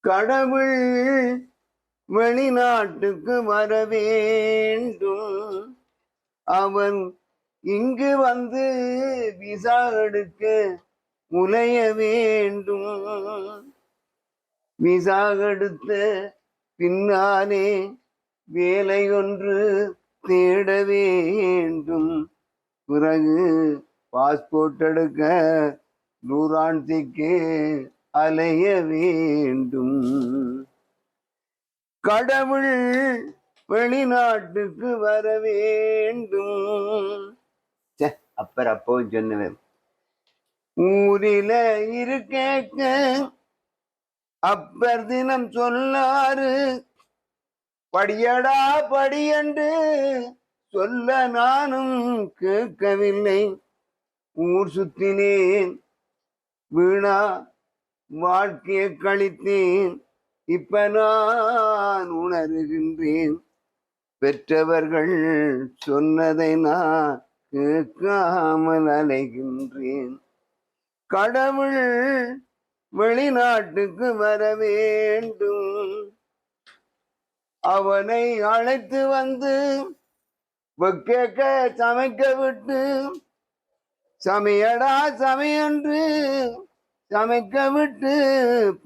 கடவுள் வெளிநாட்டுக்கு வர வேண்டும். அவன் இங்கு வந்து விசா எடுக்க முனைய வேண்டும். விசா எடுத்த பின்னாலே வேலை ஒன்று தேட வேண்டும். பிறகு பாஸ்போர்ட் எடுக்க நூறாண்டிக்கு அலைய வேண்டும். கடவுள் வெளிநாட்டுக்கு வர வேண்டும். அப்பர் அப்போ சொன்னவன் ஊரில இருக்க அப்பர் தினம் சொல்லாரு. படியடா படியண்டு சொல்ல நானும் கேட்கவில்லை. ஊர் சுத்தினேன், வீணா வாழ்க்கையை கழித்தேன். இப்ப நான் உணர்கின்றேன், பெற்றவர்கள் சொன்னதை நான் கேட்காமல் அலைகின்றேன். கடவுள் வெளிநாட்டுக்கு வர வேண்டும். அவனை அழைத்து வந்து வெக்க சமைக்க விட்டு, சமையடா சமையன்று சமைக்க விட்டு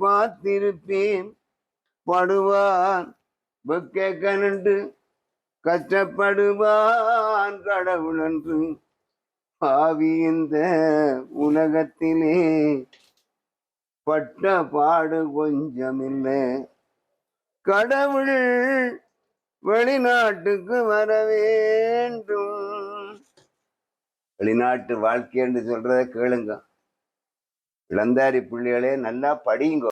பார்த்திருப்பேன். படுவான் வெக்க நின்று கஷ்டப்படுவான் கடவுள் என்று. பாவி இந்த உலகத்திலே பட்ட பாடு கொஞ்சமில்லை. கடவுள் வெளிநாட்டுக்கு வர வேண்டும். வெளிநாட்டு வாழ்க்கை என்று சொல்றத கேளுங்க. இளந்தாரி பிள்ளைகளே, நல்லா படியுங்க.